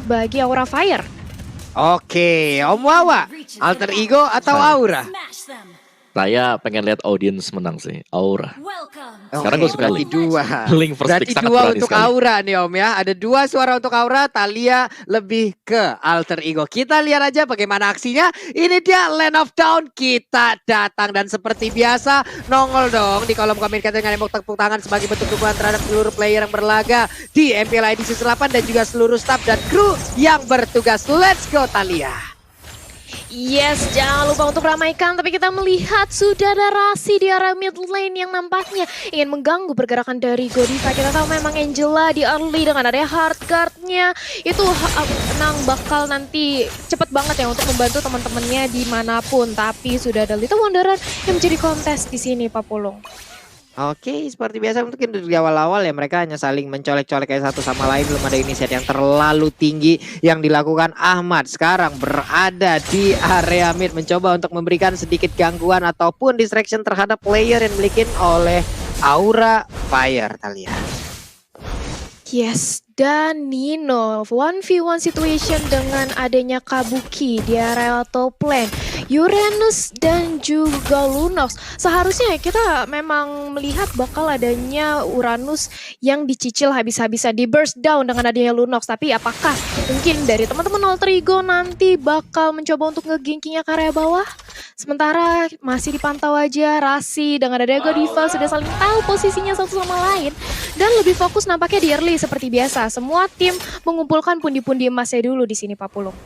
bagi Aura Fire. Oke, Om Wawa, alter ego atau Aura? Saya pengen lihat audience menang sih, Aura. Sekarang gue suka berarti Link. dua. Link first Berarti pick, sangat dua berani untuk sekali. Aura nih Om ya. Ada dua suara untuk Aura, Thalia lebih ke alter ego. Kita lihat aja bagaimana aksinya. Ini dia Land of Dawn, kita datang dan seperti biasa nongol dong di kolom komen kita dengan tepuk tangan sebagai bentuk dukungan terhadap seluruh player yang berlaga di MPL ID Season 8 dan juga seluruh staff dan kru yang bertugas. Let's go Thalia. Yes, jangan lupa untuk ramaikan. Tapi kita melihat sudah ada Rasi di arah mid lane yang nampaknya ingin mengganggu pergerakan dari Godiva. Kita tahu memang Angela di early dengan adanya hard guard-nya. Itu menang bakal nanti cepet banget ya untuk membantu teman-temannya dimanapun. Tapi sudah ada Little Wanderer yang menjadi kontes di sini, Pak Pulung. Oke, seperti biasa mungkin di awal-awal ya mereka hanya saling mencolek-colek kayak satu sama lain. Belum ada inisiatif yang terlalu tinggi yang dilakukan Ahmad. Sekarang berada di area mid mencoba untuk memberikan sedikit gangguan ataupun distraction terhadap player yang dimiliki oleh Aura Fire, Thalia. Yes, dan Nino 1v1 situation dengan adanya Kabuki di area top lane, Uranus dan juga Lunox. Seharusnya kita memang melihat bakal adanya Uranus yang dicicil habis-habisan di burst down dengan adanya Lunox. Tapi apakah mungkin dari teman-teman alter ego nanti bakal mencoba untuk ngeginkingnya ke area bawah? Sementara masih dipantau aja Rasi dengan adanya Godiva sudah saling tahu posisinya satu sama lain. Dan lebih fokus nampaknya di early seperti biasa. Semua tim mengumpulkan pundi-pundi emasnya dulu di sini, Pak Pulung.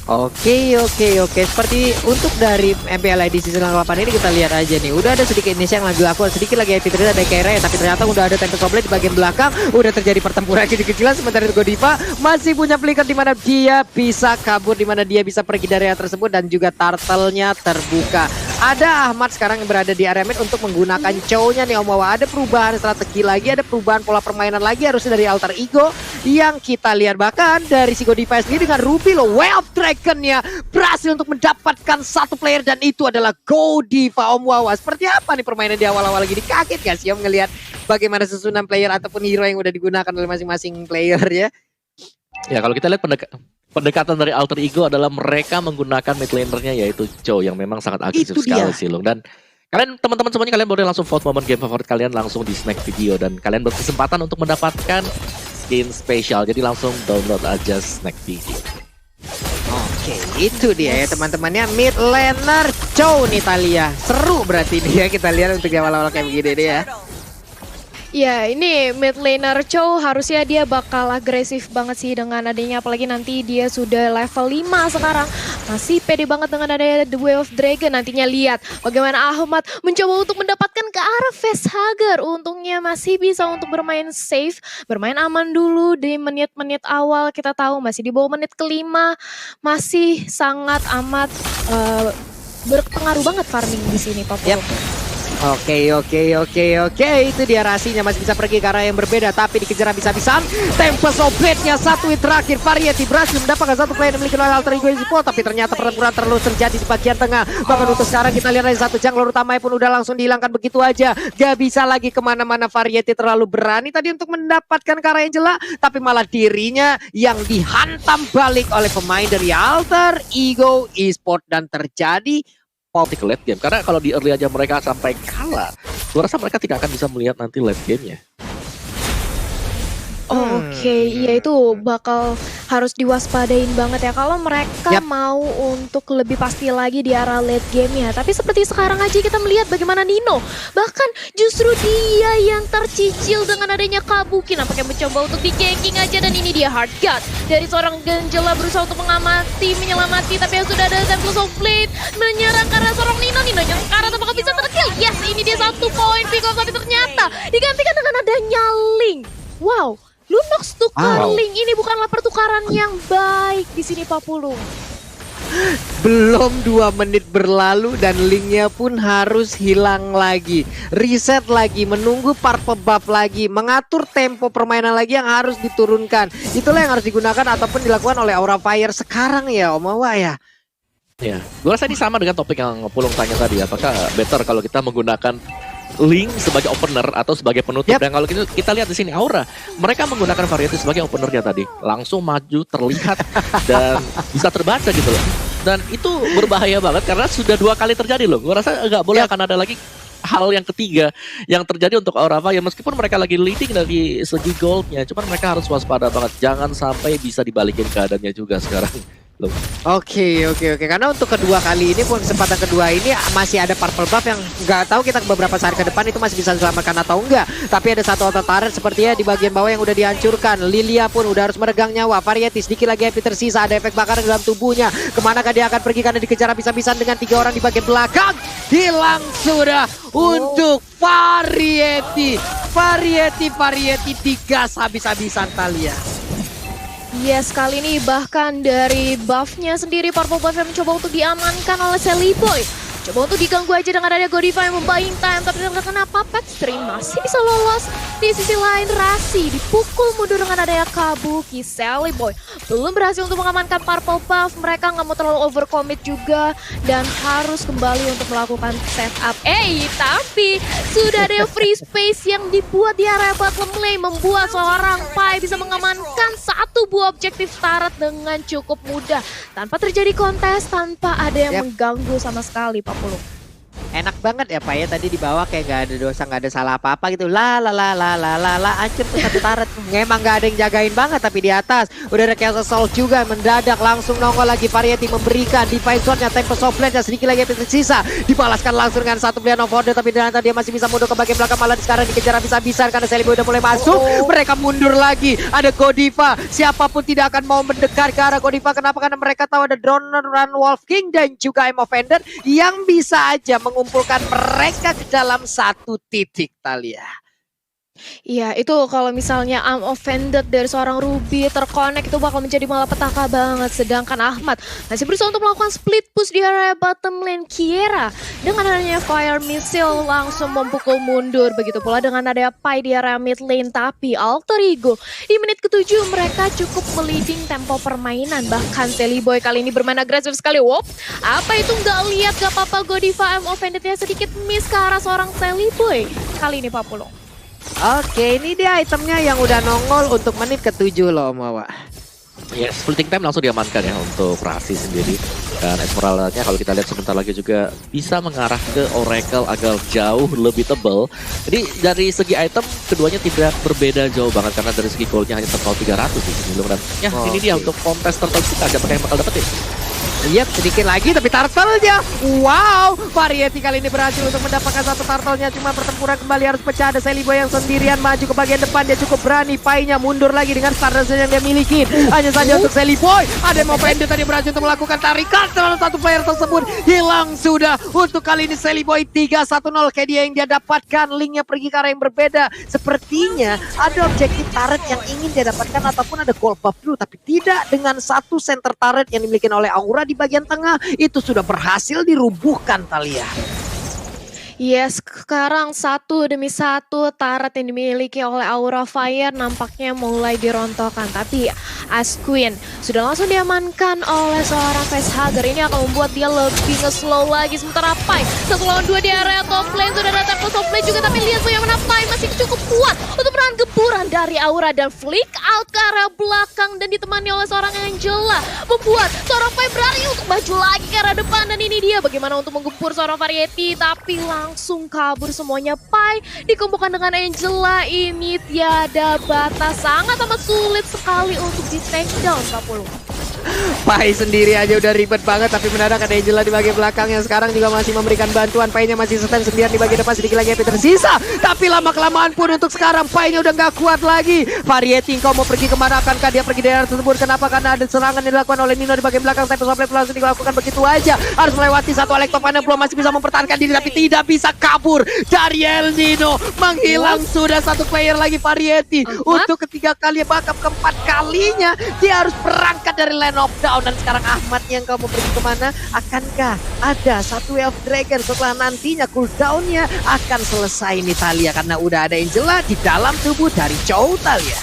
Oke. Seperti untuk dari MPL ID Season 8 ini kita lihat aja nih. Udah ada sedikit inisiasi yang lagi dilakukan. Sedikit lagi epic ada Kere. Tapi ternyata udah ada Tempest Oblate di bagian belakang. Udah terjadi pertempuran kecil-kecilan. Sementara itu Godiva masih punya flicker di mana dia bisa kabur. Di mana dia bisa pergi dari area tersebut. Dan juga turtle-nya terbuka. Ada Ahmad sekarang yang berada di area mid untuk menggunakan Chow-nya nih Om Wawa. Ada perubahan strategi lagi. Ada perubahan pola permainan lagi. Harusnya dari alter ego yang kita lihat. Bahkan dari si Godiva sendiri dengan Ruby loh. Way of Dragon-nya berhasil untuk mendapatkan satu player dan itu adalah Godiva, Om Wawa. Seperti apa nih permainan di awal-awal lagi? Kaget gak sih Om ngelihat bagaimana susunan player ataupun hero yang udah digunakan oleh masing-masing player ya? Ya kalau kita lihat pendekatan dari alter ego adalah mereka menggunakan mid laner-nya yaitu Chow yang memang sangat agresif sekali sih loh. Dan kalian teman-teman semuanya kalian boleh langsung vote momen game favorit kalian langsung di snack video dan kalian berkesempatan untuk mendapatkan skin spesial. Jadi langsung download aja snack video. Oke, itu dia ya teman-temannya mid laner Chow nih Thalia. Seru berarti ini ya kita lihat untuk awal-awal kayak begini deh ya. Ya, ini mid laner Chow harusnya dia bakal agresif banget sih dengan adanya, apalagi nanti dia sudah level 5 sekarang. Masih pede banget dengan adanya The Way of Dragon. Nantinya lihat bagaimana Ahmad mencoba untuk mendapatkan ke arah facehugger. Untungnya masih bisa untuk bermain safe, bermain aman dulu di menit-menit awal. Kita tahu masih di bawah menit kelima, masih sangat amat berpengaruh banget farming di sini, Pak Pulung. Oke. Itu dia Rasinya masih bisa pergi ke arah yang berbeda. Tapi dikejar habis-habisan. Tempest Oblate-nya satu hit terakhir. Variety berhasil mendapatkan satu player yang memiliki alter ego support. Tapi ternyata pertempuran terus terjadi di bagian tengah. Bahkan untuk sekarang kita lihat ada satu jungler utamanya pun udah langsung dihilangkan begitu aja. Gak bisa lagi kemana-mana. Variety terlalu berani tadi untuk mendapatkan ke arah Angela. Tapi malah dirinya yang dihantam balik oleh pemain dari alter ego esport. Dan terjadi Di late game karena kalau di early aja mereka sampai kalah, gue rasa mereka tidak akan bisa melihat nanti late gamenya. Oke, iya itu bakal harus diwaspadain banget ya kalau mereka mau untuk lebih pasti lagi di arah late game ya. Tapi seperti sekarang aja kita melihat bagaimana Nino bahkan justru dia yang tercicil dengan adanya Kabuki. Nampaknya mencoba untuk di-ganking aja dan ini dia hard cut dari seorang Angela berusaha untuk mengamati, menyelamati, tapi yang sudah ada Tempest Oblate menyerang ke arah seorang Nino. Ninonya sekarang apakah bisa terkill? Yes, ini dia 1 poin pick off, tapi ternyata digantikan dengan adanya Link. Wow. Lunox tukar Link, ini bukanlah pertukaran yang baik di sini Pak Pulung. Belum 2 menit berlalu dan linknya pun harus hilang lagi. Reset lagi, menunggu purple buff lagi, mengatur tempo permainan lagi yang harus diturunkan. Itulah yang harus digunakan ataupun dilakukan oleh Aura Fire sekarang ya Om Wawa ya. Ya, gue rasa ini sama dengan topik yang Pulung tanya tadi. Apakah better kalau kita menggunakan Link sebagai opener atau sebagai penutup. Dan kalau kita lihat di sini Aura, mereka menggunakan Variety sebagai openernya tadi. Langsung maju, terlihat dan bisa terbaca gitu loh. Dan itu berbahaya banget karena sudah 2 kali terjadi loh. Gue rasa nggak boleh akan ada lagi hal yang ketiga yang terjadi untuk Aura Fire. Meskipun mereka lagi leading dari segi goldnya, cuman mereka harus waspada banget. Jangan sampai bisa dibalikin keadaannya juga sekarang. Oke. Karena untuk kedua kali ini pun kesempatan kedua ini masih ada purple buff yang nggak tahu kita beberapa saat ke depan itu masih bisa diselamatkan atau enggak. Tapi ada satu auto turret sepertinya di bagian bawah yang udah dihancurkan. Lilia pun udah harus meregang nyawa. Variety sedikit lagi happy tersisa. Ada efek bakaran dalam tubuhnya. Kemanakah dia akan pergi karena dikejar habis-habisan dengan 3 orang di bagian belakang. Hilang sudah untuk Variety. Variety digas habis-habisan Thalia. Yes, kali ini bahkan dari buffnya sendiri Purple Buff yang mencoba untuk diamankan oleh Celiboy. Coba untuk diganggu aja dengan ada Godiva yang membuying time, tapi kenapa Petstream masih bisa lolos. Di sisi lain Rasi dipukul mundur dengan adanya Kabuki. Celiboy belum berhasil untuk mengamankan Purple Buff. Mereka nggak mau terlalu overcommit juga dan harus kembali untuk melakukan setup. Tapi sudah ada free space yang dibuat di area bottom lane, membuat seorang Pai bisa mengamankan 1 buah objektif turret dengan cukup mudah tanpa terjadi kontes, tanpa ada yang mengganggu sama sekali. Enak banget ya Pak ya, tadi di bawah kayak gak ada dosa, gak ada salah apa-apa gitu. Hancur tuh 1 turret. Emang gak ada yang jagain banget, tapi di atas udah ada Chaos Assault juga mendadak langsung nongol lagi. Variety memberikan Divine Sword-nya, Tempest of Blade-nya sedikit lagi yang tersisa. Dibalaskan langsung dengan 1 pilihan of order, tapi ternyata dia masih bisa mundur ke bagian belakang, malah sekarang dikejar habis-habisan karena Celiboy udah mulai masuk. Mereka mundur lagi. Ada Godiva, siapapun tidak akan mau mendekat ke arah Godiva. Kenapa? Karena mereka tahu ada Droner, Run Wolf King dan juga I'm Offender yang bisa aja mengumpulkan mereka ke dalam 1 titik Thalia. Iya, itu kalau misalnya I'm offended dari seorang Ruby terkonek itu bakal menjadi malapetaka banget. Sedangkan Ahmad masih berusaha untuk melakukan split push di area bottom lane. Kiera dengan adanya fire missile langsung memukul mundur. Begitu pula dengan adanya Pai di area mid lane. Tapi Alter Ego di menit ke-7 mereka cukup meliding tempo permainan. Bahkan Celiboy kali ini bermain agresif sekali. Apa itu nggak lihat, gak apa-apa. Godiva I'm offendednya sedikit miss ke arah seorang Celiboy kali ini Pak Pulung. Oke, ini dia itemnya yang udah nongol untuk menit ke-7 loh Om Wawa. Ya, splitting time langsung diamankan ya untuk Rasi sendiri. Dan Esmeralda-nya kalau kita lihat sebentar lagi juga bisa mengarah ke Oracle agak jauh lebih tebal. Jadi dari segi item keduanya tidak berbeda jauh banget karena dari segi goldnya hanya terpaut 300 di sini loh. Dan ya ini dia untuk kontes tertentu kita siapa yang bakal dapetin. Sedikit lagi tapi turtle-nya. Wow, Variety kali ini berhasil untuk mendapatkan 1 turtle-nya. Cuma pertempuran kembali harus pecah. Ada Celiboy yang sendirian maju ke bagian depan. Dia cukup berani. Pai-nya mundur lagi dengan Stardust yang dia miliki. Hanya saja untuk Celiboy. Ada yang mau pendek tadi berhasil untuk melakukan tarikan. Terlalu 1 player tersebut hilang sudah. Untuk kali ini Celiboy 3-1-0. Kayak dia yang dia dapatkan. Linknya pergi ke arah yang berbeda. Sepertinya ada objektif turret yang ingin dia dapatkan. Ataupun ada gold buff dulu. Tapi tidak dengan 1 center turret yang dimiliki oleh Aura di bagian tengah. Itu sudah berhasil dirubuhkan Thalia. Yes, sekarang 1 demi 1 turret yang dimiliki oleh Aura Fire nampaknya mulai dirontokkan. Tapi Asquin sudah langsung diamankan oleh seorang facehugger. Ini akan membuat dia lebih nge-slow lagi. Sementara Pai 1 lawan 2 di area top lane. Sudah ada Tempest of Blade juga, tapi lihat bagaimana Pai masih cukup kuat untuk menahan gempuran dari Aura dan flick out ke arah belakang dan ditemani oleh seorang Angela. Membuat seorang Pai berlari untuk maju lagi ke arah depan. Dan ini dia bagaimana untuk menggempur seorang Variety, tapi langsung kabur semuanya. Pai dikumpulkan dengan Angela. Ini tiada batas, sangat amat sulit sekali untuk di take down 40. Pai sendiri aja udah ribet banget, tapi mendadak ada Angela di bagian belakang yang sekarang juga masih memberikan bantuan. Pai-nya masih stand sendirian di bagian depan, sedikit lagi happy tersisa. Tapi lama-kelamaan pun untuk sekarang Pai-nya udah gak kuat lagi. Variety kau mau pergi kemana? Akankah dia pergi daerah tersebut? Kenapa? Karena ada serangan yang dilakukan oleh Nino di bagian belakang. Tapi sampai langsung dilakukan begitu aja. Harus melewati 1 Electopana, belum masih bisa mempertahankan diri, tapi tidak bisa kabur dari El Nino. Menghilang sudah 1 player lagi Variety. Untuk ketiga kali, bahkan keempat kalinya dia harus berangkat dari Land of Down. Dan sekarang Ahmad yang kau mau pergi kemana? Akankah ada 1 Elf Dragon setelah nantinya cooldownnya akan selesai nih Thalia? Karena udah ada Angela di dalam tubuh dari Chow Thalia.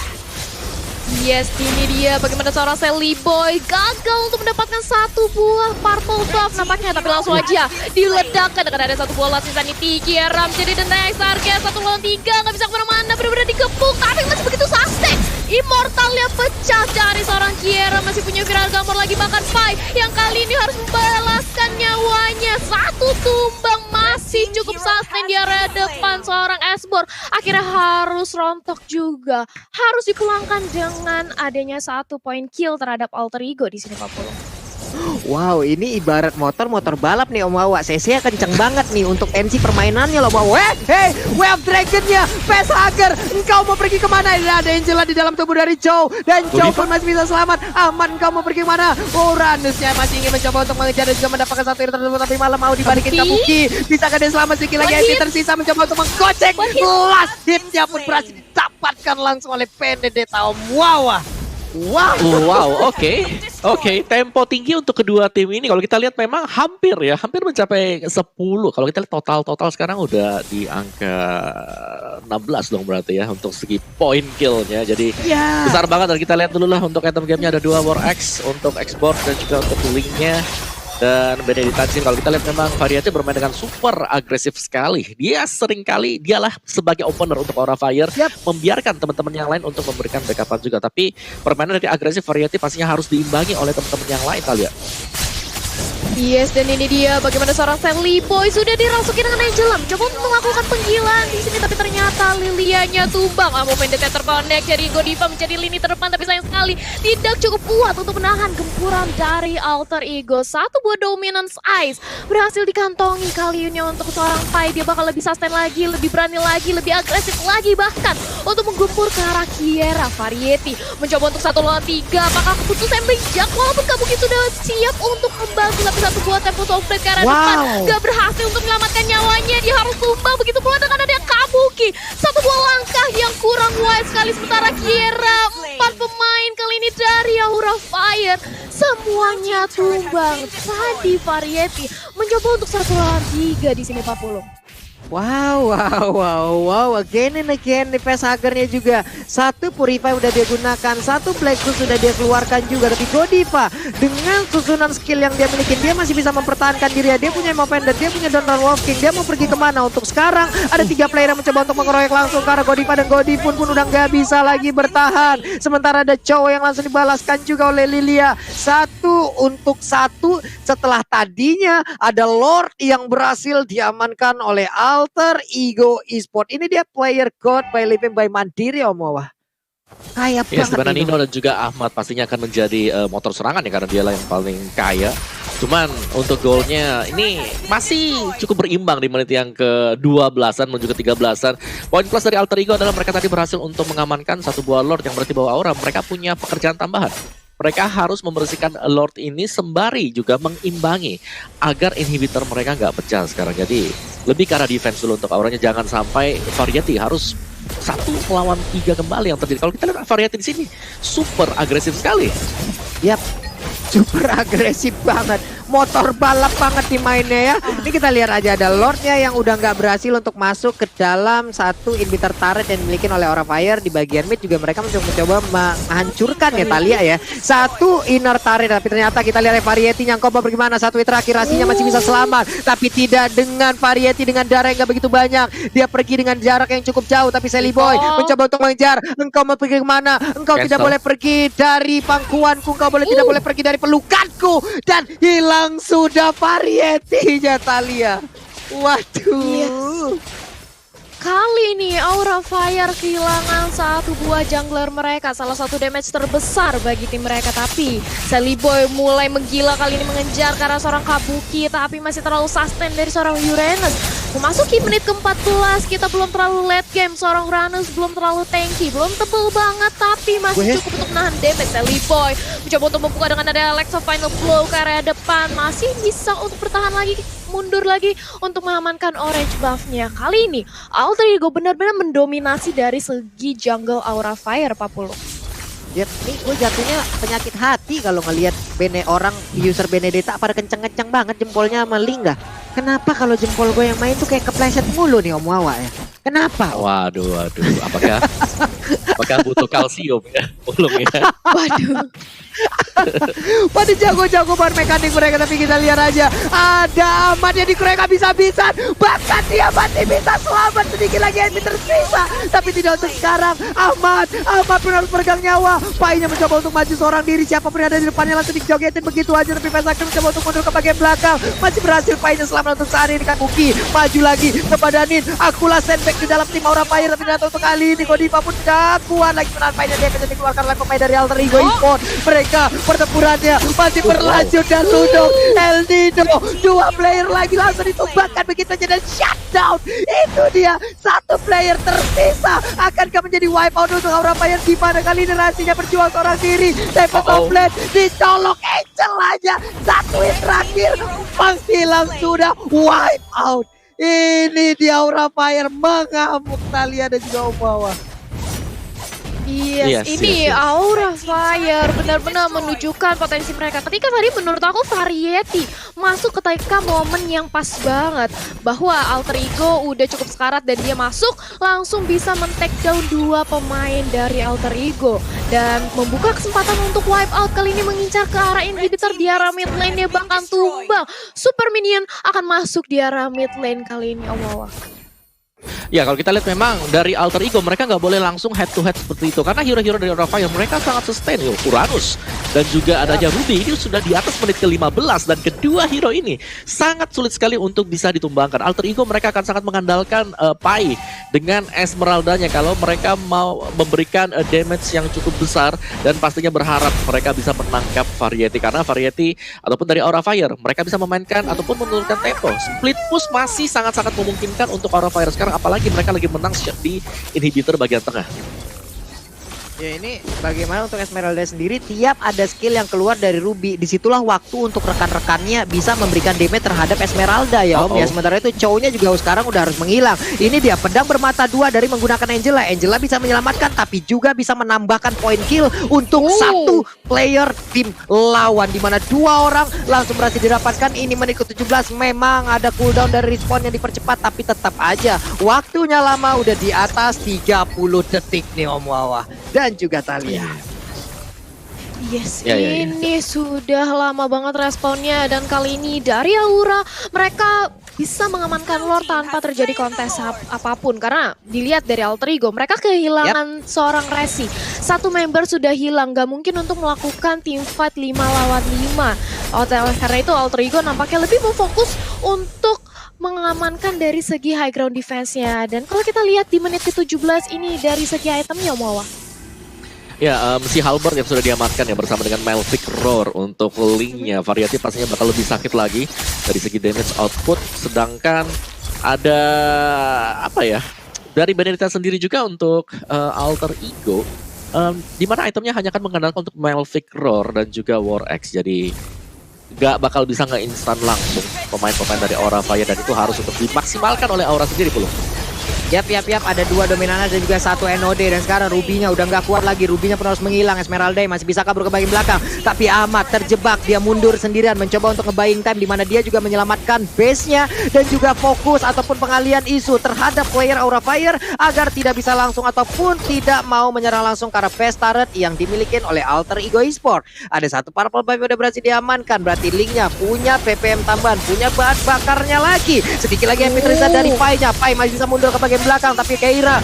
Yes, ini dia bagaimana seorang Sally Boy gagal untuk mendapatkan satu buah purple buff nampaknya, tapi langsung aja diledakkan dengan ada satu bola sisa nih Kiera menjadi the next target 1 lawan 3, nggak bisa kemana-mana, benar-benar dikepung, tapi masih begitu sustain. Immortalnya pecah dari seorang Kiera, masih punya viral gambar lagi, bahkan Pai yang kali ini harus membalaskan nyawanya. Satu tumbang masih cukup sustain di area depan seorang Esbor, akhirnya harus rontok juga, harus dipulangkan dengan adanya 1 poin kill terhadap Alter Ego di sini Pak Polo. Wow, ini ibarat motor balap nih Om Wawa. CC kenceng banget nih untuk MC permainannya loh Om Wawa. Hey, Wave Dragon-nya, Facehugger, engkau mau pergi kemana? Ini ada Angela di dalam tubuh dari Chow, dan Chow pun masih bisa selamat. Aman, engkau mau pergi kemana? Uranusnya masih ingin mencoba untuk mengejar dan juga mendapatkan satu hit tersebut, tapi malah mau dibalikin Kabuki. Bisakah dia selamat? Sedikit lagi Epi tersisa mencoba untuk menggocek. Last hitnya pun berhasil didapatkan langsung oleh Benedetta Om Wawa. Wow, oke. Tempo tinggi untuk kedua tim ini. Kalau kita lihat memang hampir mencapai 10. Kalau kita lihat total sekarang udah di angka 16 dong berarti ya untuk segi poin killnya. Jadi besar banget. Dan kita lihat dulu lah untuk item gamenya ada 2 War X untuk export dan juga untuk linknya. Dan Benedetta kalau kita lihat memang Variety bermain dengan super agresif sekali. Dia seringkali dialah sebagai opener untuk Aura Fire, membiarkan teman-teman yang lain untuk memberikan backupan juga. Tapi permainan dari agresif Variety pastinya harus diimbangi oleh teman-teman yang lain kali ya. Yes, dan ini dia bagaimana seorang Sally Boy sudah dirasuki dengan Angela, mencoba untuk melakukan penggilaan di sini, tapi ternyata Lilianya tumbang. Amo Vendetta terconnect, jadi Godiva menjadi lini terdepan, tapi sayang sekali tidak cukup kuat untuk menahan gempuran dari Alter Ego. 1 buah Dominance Ice berhasil dikantongi kali ini untuk seorang Pai. Dia bakal lebih sustain lagi, lebih berani lagi, lebih agresif lagi, bahkan untuk menggempur ke arah Kiera. Variety mencoba untuk 1 lawan 3, apakah keputusan bijak walaupun Kabuki sudah siap untuk membantu, tapi 1 buah tempo softplate ke arah depan gak berhasil untuk menyelamatkan nyawanya. Dia harus tumbang, begitu pula dengan ada Kabuki. 1 buah langkah yang kurang wise sekali, sementara Kiera 4 pemain kali ini dari Aura Fire semuanya tumbang. Tadi Variety mencoba untuk 1 lawan 3 di sini Pak Pulung. Wow, again and again nih Facehugger-nya juga. 1 Purify udah dia gunakan, 1 Black Rose sudah dia keluarkan juga. Tapi Godiva dengan susunan skill yang dia miliki, dia masih bisa mempertahankan dirinya. Dia punya Movement, dia punya Donor Wolf King. Dia mau pergi kemana? Untuk sekarang ada 3 player yang mencoba untuk mengeroyok langsung ke arah Godiva, dan Godiva pun udah nggak bisa lagi bertahan. Sementara ada Chow yang langsung dibalaskan juga oleh Lilia. 1 untuk 1 setelah tadinya ada Lord yang berhasil diamankan oleh Alter Ego Esport. Ini dia player god by living by Mandiri Om Wawa. Kaya banget. Sebenarnya Nino dan juga Ahmad pastinya akan menjadi motor serangan ya, karena dialah yang paling kaya. Cuman untuk golnya ini masih cukup berimbang di menit yang ke-12an menuju ke-13an. Poin plus dari Alter Ego adalah mereka tadi berhasil untuk mengamankan 1 buah Lord, yang berarti bahwa Aura mereka punya pekerjaan tambahan. Mereka harus membersihkan Lord ini sembari juga mengimbangi agar inhibitor mereka nggak pecah sekarang. Jadi lebih ke arah defense dulu untuk Auranya, jangan sampai Variety harus 1 melawan 3 kembali yang terjadi. Kalau kita lihat Variety di sini super agresif sekali. Yap, super agresif banget. Motor balap banget di mainnya ya. Ini kita lihat aja ada Lordnya yang udah nggak berhasil untuk masuk ke dalam 1 inhibitor turret yang dimiliki oleh Aura Fire. Di bagian mid juga mereka mencoba menghancurkan ya Talia ya. 1 inner turret, tapi ternyata kita lihat Variety yang coba bagaimana. 1 hit terakhir Rasinya masih bisa selamat, tapi tidak dengan Variety dengan darah yang nggak begitu banyak. Dia pergi dengan jarak yang cukup jauh, tapi Sally Boy mencoba untuk mengejar. Engkau mau pergi kemana? Engkau tidak boleh pergi dari pangkuanku, engkau tidak boleh pergi dari pelukanku, dan hilang sudah Variety-nya Talia. Waduh. Kali ini Aura Fire kehilangan 1 buah jungler mereka, salah satu damage terbesar bagi tim mereka. Tapi Sally Boy mulai menggila kali ini mengejar ke arah seorang Kabuki, tapi masih terlalu sustain dari seorang Uranus. Memasuki menit ke-14, kita belum terlalu late game, seorang Uranus belum terlalu tanky, belum tebel banget, tapi masih cukup untuk menahan damage. Sally Boy mencoba untuk membuka dengan ada Alexa Final Blow ke area depan, masih bisa untuk bertahan lagi, mundur lagi untuk mengamankan orange buff-nya. Kali ini Alter Ego benar-benar mendominasi dari segi jungle Aura Fire, Pak Pulung. Ya, ini gue jatuhnya penyakit hati kalau ngelihat orang user Benedetta pada kenceng-kenceng banget jempolnya sama Lingga. Kenapa kalau jempol gue yang main tuh kayak kepleset mulu nih Om Wawa ya? Kenapa? Waduh. Apakah butuh kalsium ya? Belum ya. Waduh. Pada jago-jago banget mekanik mereka, tapi kita lihat aja ada Ahmad yang dikerek habis-habisan, bahkan dia masih bisa selamat sedikit lagi yang tersisa, tapi tidak untuk sekarang. Ahmad pun harus peregang nyawa. Painya mencoba untuk maju seorang diri, siapapun yang ada di depannya langsung dijogetin begitu aja, tapi Fazaker mencoba untuk mundur ke bagian belakang, masih berhasil. Painya selamat untuk saat ini kan. Muki maju lagi kepada Nin, akulah sandbag di dalam tim Aura Fire, tapi tidak untuk kali ini Godiva pun tidak kuat lagi menahan Painya. Dia akan dikeluarkan oleh pemain dari Alter Ego Esports. Mereka pertempurannya masih berlanjut dan Ludok El Nino, 2 player lagi langsung ditumbangkan begitu aja dan shutdown. Itu dia, 1 player tersisa. Akankah menjadi wipe out untuk Aura Fire? Gimana kali ini rahasianya berjuang seorang diri? Tempat komplit dicolok Angel aja, 1 hit terakhir menghilang, sudah wipe out. Ini dia Aura Fire mengamuk Talia dan juga Umawa. Yes, ini Aura Fire benar-benar menunjukkan potensi mereka. Ketika tadi menurut aku Variety masuk ketika momen yang pas banget, bahwa Alter Ego udah cukup sekarat dan dia masuk langsung bisa men-take down 2 pemain dari Alter Ego dan membuka kesempatan untuk wipe out. Kali ini mengincar ke arah inhibitor di arah mid lane-nya, bahkan tumbang. Super Minion akan masuk di arah mid lane kali ini. Ya, kalau kita lihat memang dari Alter Ego mereka nggak boleh langsung head to head seperti itu karena hero-hero dari Aura Fire mereka sangat sustain. Uranus dan juga adanya Ruby ini sudah di atas menit ke-15 dan kedua hero ini sangat sulit sekali untuk bisa ditumbangkan. Alter Ego mereka akan sangat mengandalkan Pai dengan Esmeraldanya kalau mereka mau memberikan damage yang cukup besar dan pastinya berharap mereka bisa menangkap Variety karena Variety ataupun dari Aura Fire mereka bisa memainkan ataupun menurunkan tempo. Split push masih sangat-sangat memungkinkan untuk Aura Fire sekarang, apalagi mereka lagi menang di inhibitor bagian tengah. Ya, ini bagaimana untuk Esmeralda sendiri, tiap ada skill yang keluar dari Ruby, disitulah waktu untuk rekan-rekannya bisa memberikan damage terhadap Esmeralda ya Om. Ya, sementara itu cowoknya juga sekarang udah harus menghilang. Ini dia pedang bermata 2 dari menggunakan Angela. Angela bisa menyelamatkan tapi juga bisa menambahkan point kill untuk 1 player tim lawan, dimana 2 orang langsung berhasil didapatkan. Ini menit ke-17, memang ada cooldown dari respawn yang dipercepat tapi tetap aja waktunya lama, udah di atas 30 detik nih Om Wawa dan juga Talia. Yes, ini sudah lama banget responnya dan kali ini dari Aura mereka bisa mengamankan lore tanpa terjadi kontes apapun karena dilihat dari Alter Ego mereka kehilangan seorang Resi. 1 member sudah hilang, gak mungkin untuk melakukan team fight 5 lawan 5. Karena itu Alter Ego nampaknya lebih memfokus untuk mengamankan dari segi high ground defense-nya. Dan kalau kita lihat di menit ke-17 ini dari segi itemnya Mawa. Ya, si Halberd yang sudah diamankan ya bersama dengan Melvic Roar untuk linknya. Variety pastinya bakal lebih sakit lagi dari segi damage output. Sedangkan ada apa ya, dari Benedetta sendiri juga untuk Alter Ego, di mana itemnya hanya akan mengandalkan untuk Melvic Roar dan juga War Axe. Jadi gak bakal bisa nge-instan langsung pemain-pemain dari Aura Fire dan itu harus untuk dimaksimalkan oleh Aura sendiri belum. Yap, ada 2 dominanas dan juga 1 NOD dan sekarang Ruby-nya udah nggak kuat lagi. Ruby-nya pun harus menghilang. Esmeralda masih bisa kabur ke bagian belakang, tapi Ahmad terjebak, dia mundur sendirian mencoba untuk nge-buying time, di mana dia juga menyelamatkan base-nya dan juga fokus ataupun pengalian isu terhadap player Aura Fire agar tidak bisa langsung ataupun tidak mau menyerang langsung karena base turret yang dimiliki oleh Alter Ego Esports. Ada 1 purple buff udah berhasil diamankan, berarti Link-nya punya PPM tambahan, punya bahan bakarnya lagi. Sedikit lagi MP terlihat dari Pai-nya. Pai masih bisa mundur ke bagian belakang, tapi Keira,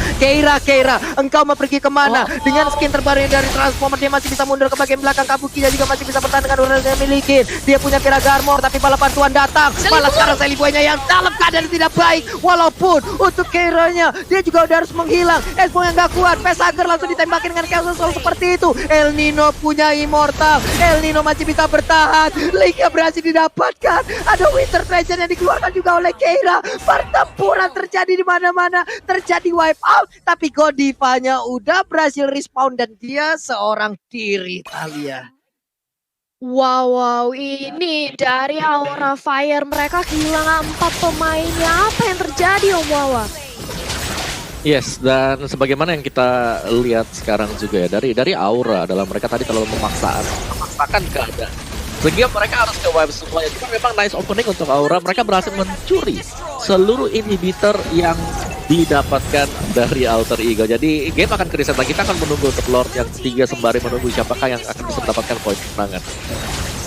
engkau mau pergi kemana? Dengan skin terbaru dari Transformer dia masih bisa mundur ke bagian belakang. Kabukinya juga masih bisa bertahan dengan ular yang miliki. Dia punya Piraga Armor, tapi bala bantuan datang. Malah sekarang Seliboynya yang dalam keadaan tidak baik. Walaupun untuk Keiranya dia juga udah harus menghilang. Espo yang gak kuat, Fazaker langsung ditembakin dengan Chaos Soul seperti itu. El Nino punya Immortal, El Nino masih bisa bertahan. Link-nya berhasil didapatkan. Ada Winter Treasure yang dikeluarkan juga oleh Keira. Pertempuran terjadi di mana-mana, terjadi wipe out, tapi Godivanya udah berhasil respawn dan dia seorang diri, Talia. Wow, ini dari Aura Fire mereka kehilangan 4 pemainnya. Apa yang terjadi Om Wawa? Yes, dan sebagaimana yang kita lihat sekarang juga ya dari Aura adalah mereka tadi terlalu memaksakan keadaan. Sehingga mereka harus ke wipe semuanya. Cuma memang nice opening untuk Aura, mereka berhasil mencuri seluruh inhibitor yang didapatkan dari Alter Ego. Jadi game akan kereset lagi. Kita akan menunggu untuk Lord yang ketiga sembari menunggu siapakah yang akan bisa mendapatkan poin kemenangan.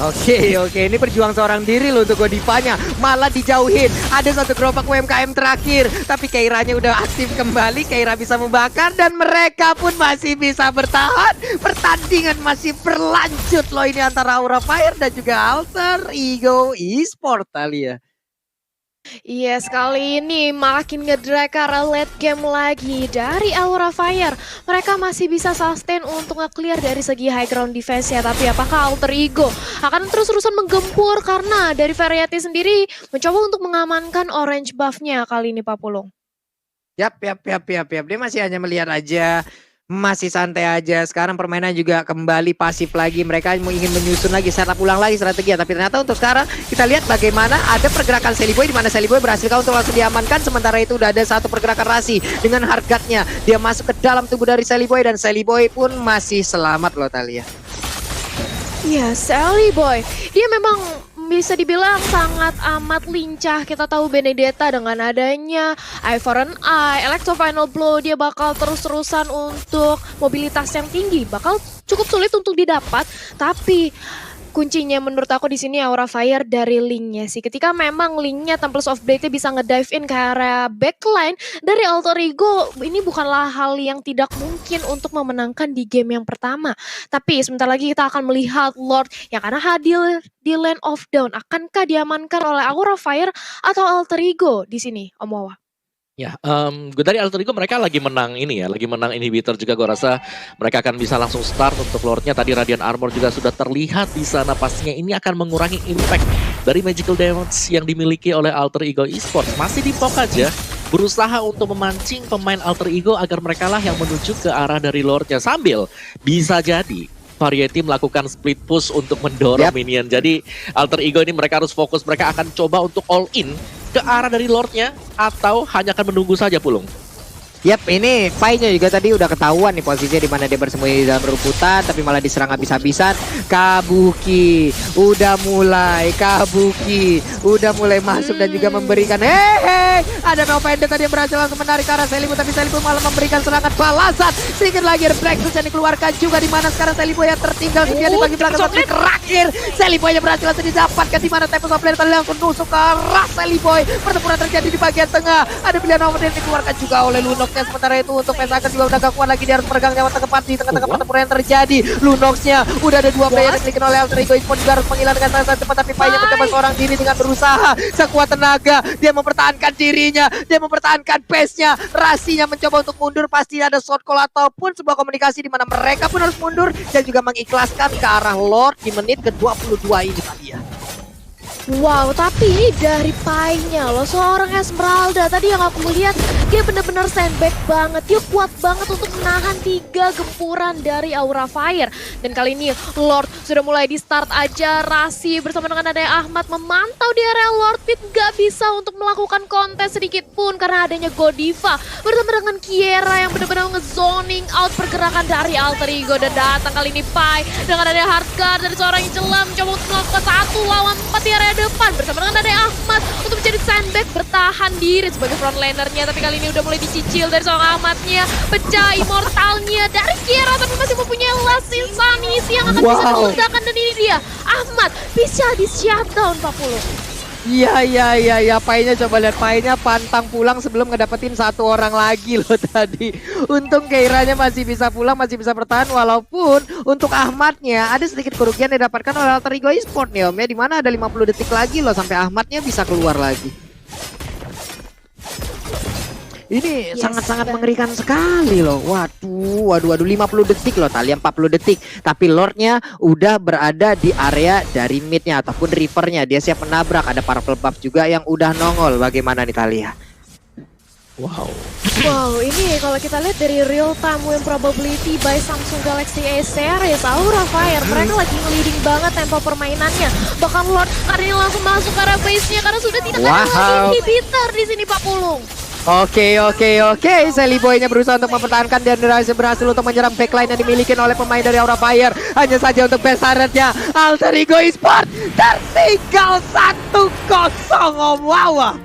Oke, ini berjuang seorang diri loh untuk Godivanya. Malah dijauhin. Ada satu gerobak UMKM terakhir. Tapi Keiranya udah aktif kembali. Keira bisa membakar dan mereka pun masih bisa bertahan. Pertandingan masih berlanjut loh ini antara Aura Fire dan juga Alter Ego Esports Talia. Yes, kali ini makin ngedrag ke arah late game lagi dari Aura Fire. Mereka masih bisa sustain untuk nge-clear dari segi high ground defense ya. Tapi apakah Alter Ego akan terus-terusan menggempur karena dari Variety sendiri mencoba untuk mengamankan orange buff-nya kali ini Pak Pulung. Yap. Dia masih hanya melihat aja. Masih santai aja. Sekarang permainan juga kembali pasif lagi. Mereka ingin menyusun lagi, setup ulang lagi strategi. Tapi ternyata untuk sekarang kita lihat bagaimana ada pergerakan Seliboy, di mana Seliboy berhasil untuk langsung diamankan. Sementara itu udah ada satu pergerakan Rasi dengan hargatnya. Dia masuk ke dalam tubuh dari Seliboy dan Seliboy pun masih selamat loh Talia. Ya, Seliboy. Dia memang bisa dibilang sangat amat lincah. Kita tahu Benedetta dengan adanya Eye for an Eye, Electro Final Blow, dia bakal terus-terusan untuk mobilitas yang tinggi. Bakal cukup sulit untuk didapat, tapi kuncinya menurut aku di sini Aura Fire dari Link-nya sih. Ketika memang Link-nya Temples of Blade bisa nge-dive in ke area backline dari Alter Ego, ini bukanlah hal yang tidak mungkin untuk memenangkan di game yang pertama. Tapi sebentar lagi kita akan melihat Lord yang akan hadir di Land of Dawn. Akankah diamankan oleh Aura Fire atau Alter Ego di sini, Om Wawa? Ya, dari Alter Ego mereka lagi menang ini ya, lagi menang inhibitor juga. Gue rasa mereka akan bisa langsung start untuk Lordnya. Tadi Radiant Armor juga sudah terlihat di sana. Pastinya ini akan mengurangi impact dari magical damage yang dimiliki oleh Alter Ego Esports. Masih di poke aja, berusaha untuk memancing pemain Alter Ego agar mereka lah yang menuju ke arah dari Lordnya. Sambil bisa jadi Variety melakukan split push untuk mendorong minion. Jadi Alter Ego ini mereka harus fokus. Mereka akan coba untuk all in ke arah dari Lordnya atau hanya akan menunggu saja Pulung. Yap, ini Pai-nya juga tadi udah ketahuan nih posisinya di mana dia bersembunyi di dalam rumputan, tapi malah diserang habis-habisan. Kabuki udah mulai masuk dan juga memberikan ada Nova Ender tadi yang berhasil langsung menarik ke arah Seliboy, tapi Seliboy malah memberikan serangan balasan. Sedikit lagi refleks yang dikeluarkan juga, di mana sekarang Seliboy yang tertinggal kemudian di bagian belakang sampai terakhir. Seliboy yang berhasil langsung didapatkan, di mana Tempest of Blade tadi langsung nusuk ke arah Seliboy. Pertempuran terjadi di bagian tengah. Ada pilihan Nova Ender dikeluarkan juga oleh Lunox. Sementara itu untuk Pesaker juga udah gak kuat lagi, dia harus meregang nyawa tepat di tengah-tengah pertempuran yang terjadi. Lunox-nya udah ada dua player yang dimiliki oleh Alter Ego Esports, juga harus menghilangkan dengan sangat cepat, tapi Pai-nya mencoba seorang diri dengan berusaha sekuat tenaga. Dia mempertahankan dirinya, dia mempertahankan pace-nya. Rasinya mencoba untuk mundur, pasti ada short call ataupun sebuah komunikasi di mana mereka pun harus mundur dan juga mengikhlaskan ke arah Lord di menit ke-22 ini tadi ya. Wow, tapi ini dari Pai-nya loh, seorang Esmeralda. Tadi yang aku lihat, dia benar-benar sandbag banget. Dia kuat banget untuk menahan 3 gempuran dari Aura Fire. Dan kali ini Lord sudah mulai di start aja. Rasi bersama dengan adanya Ahmad memantau di area Lord Pit. Gak bisa untuk melakukan kontes sedikit pun karena adanya Godiva bersama dengan Kiera yang benar-benar nge-zoning out pergerakan dari Alter Ego. Dan datang kali ini Pai dengan adanya Hardguard dari seorang yang celam mencoba untuk melakukan 1 lawan 4 di area depan bersama dengan adanya Ahmad untuk menjadi sandbag, bertahan diri sebagai frontlanernya. Tapi kali ini udah mulai dicicil dari seorang Ahmadnya, pecah immortalnya dari Kiera, tapi masih mempunyai last insanity yang akan bisa diledakan. Dan ini dia Ahmad bisa di shutdown 40. Iya, Pai-nya coba lihat, Pai-nya pantang pulang sebelum ngedapetin 1 orang lagi loh tadi. Untung Keiranya masih bisa pulang, masih bisa bertahan, walaupun untuk Ahmadnya ada sedikit kerugian yang didapatkan oleh Alter Ego Esports nih Om ya, dimana ada 50 detik lagi loh sampai Ahmadnya bisa keluar lagi. Ini sangat-sangat mengerikan sekali loh. Waduh, 50 detik loh, Talia 40 detik. Tapi Lordnya udah berada di area dari midnya ataupun rivernya. Dia siap menabrak, ada purple buff juga yang udah nongol. Bagaimana nih Talia? Wow, ini kalau kita lihat dari real time win probability by Samsung Galaxy A series, Aura Fire, mereka lagi nge-leading banget tempo permainannya. Bahkan Lord hari ini langsung masuk ke area base-nya karena sudah tidak ada lagi inhibitor di sini Pak Pulung. Oke. Seliboy-nya berusaha untuk mempertahankan dan berhasil untuk menyerang backline yang dimiliki oleh pemain dari Aura Fire. Hanya saja untuk best nya Alter Ego Esports tertinggal 1-0 Om Wawa.